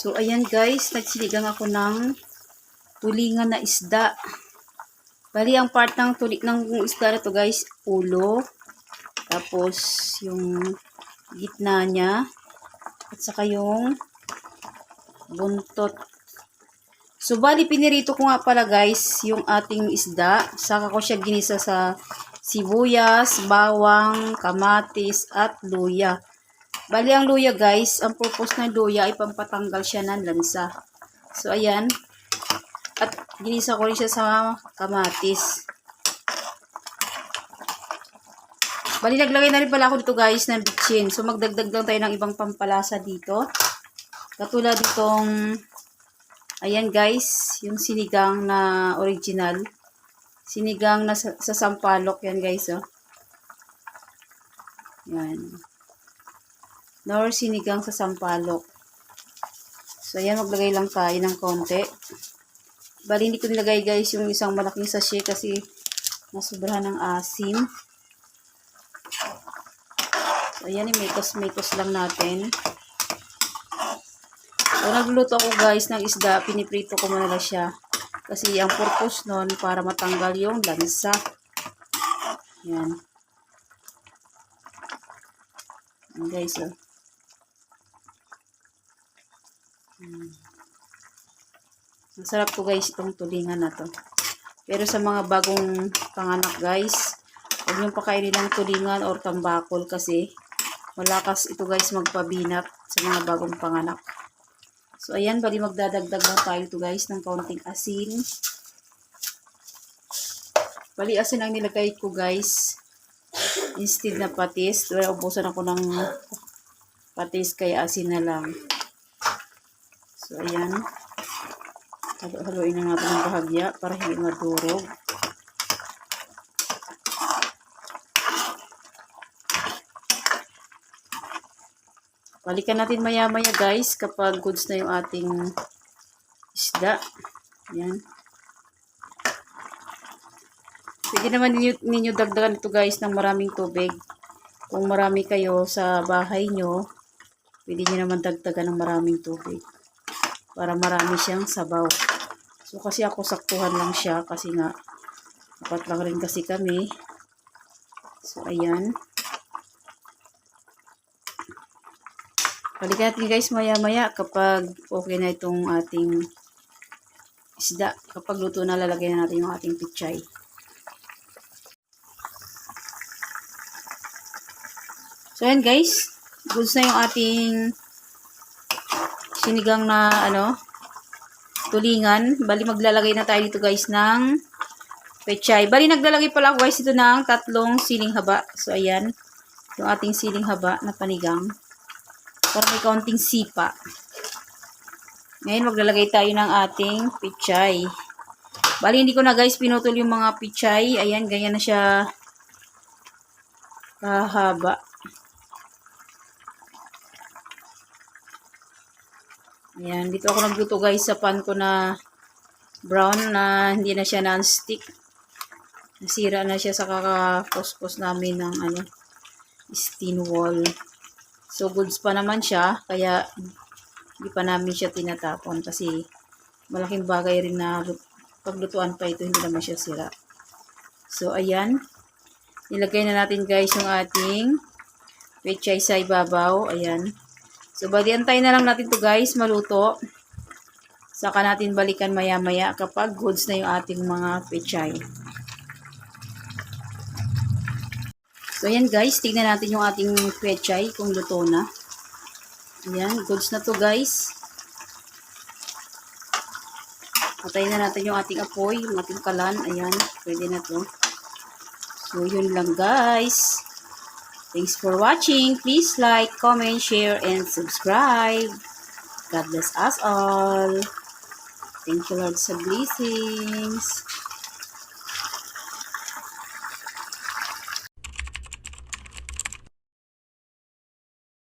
So, ayan guys, nagsiligang ako ng tulingan na isda. Bali, ang part ng isda na to guys, ulo. Tapos, yung gitna niya. At saka yung buntot. So, bali, pinirito ko nga pala guys, yung ating isda. Saka ko siya ginisa sa sibuyas, bawang, kamatis, at luya. Bali, ang luya guys, ang purpose ng luya ay pampatanggal siya ng lansa. So, ayan. At ginisa ko rin siya sa kamatis. Bali, naglagay na rin pala ako dito guys ng bitchin. So, magdagdag lang tayo ng ibang pampalasa dito. Katulad ditong, ayan guys, yung sinigang na original. Sinigang na sa sampalok yan guys, oh. Yan. Nor sinigang sa sampalok. So, ayan, maglagay lang tayo ng konti. Bali, hindi ko nilagay guys yung isang malaking sachet kasi nasubrahan ng asim. So, ayan, imekos-mekos lang natin. So, nagluluto ako guys ng isda, piniprito ko muna lang siya. Kasi ang purpose nun, para matanggal yung lansa. Yan. Yan guys, oh. Masarap to guys, itong tulingan na to. Pero sa mga bagong panganak guys, huwag niyong pakainin ng tulingan or tambakol kasi malakas ito guys magpabinat sa mga bagong panganak. So, ayan, bali magdadagdag lang tayo to guys ng kaunting asin. Bali, asin ang nilagay ko guys. Instead na patis. Dahil ubusan ako ng patis kaya asin na lang. So, ayan. Haluin na natin ng bahagya para hindi madurog. Balikan natin maya-maya guys kapag goods na yung ating isda. Yan. Pwede naman ninyo dagdagan ito guys ng maraming tubig. Kung marami kayo sa bahay nyo, pwede nyo naman dagdagan ng maraming tubig. Para marami siyang sabaw. So kasi ako saktuhan lang siya kasi nga apat lang rin kasi kami. So ayan. Balikan natin guys maya-maya kapag okay na itong ating isda. Kapag luto na, lalagay na natin yung ating pichay. So ayan guys, goods na yung ating sinigang na tulingan. Bali maglalagay na tayo dito guys ng pechay. Bali naglalagay pala ako guys ito ng 3 siling haba. So ayan, yung ating siling haba na panigang. Para may kaunting sipa. Ngayon maglalagay tayo ng ating pechay. Bali hindi ko na guys pinutol yung mga pechay. Ayan, ganyan na siya kahaba. Ayan, dito ako nagluto guys sa pan ko na brown na hindi na siya non-stick. Nasira na siya sa kakapospos namin ng stain wall. So, goods pa naman siya, kaya hindi pa namin siya tinatapon kasi malaking bagay rin na paglutuan pa ito, hindi naman siya sira. So, ayan. Nilagay na natin guys yung ating pechay sa ibabaw. Ayan. So, baliantay na lang natin to guys, maluto. Saka natin balikan maya-maya kapag goods na yung ating mga pechay. So, ayan guys, tignan natin yung ating pechay kung luto na. Ayan, goods na to guys. Patayin na natin yung ating apoy, yung ating kalan. Ayan, pwede na to. So, yun lang guys. Thanks for watching. Please like, comment, share, and subscribe. God bless us all. Thank you Lord sa blessings.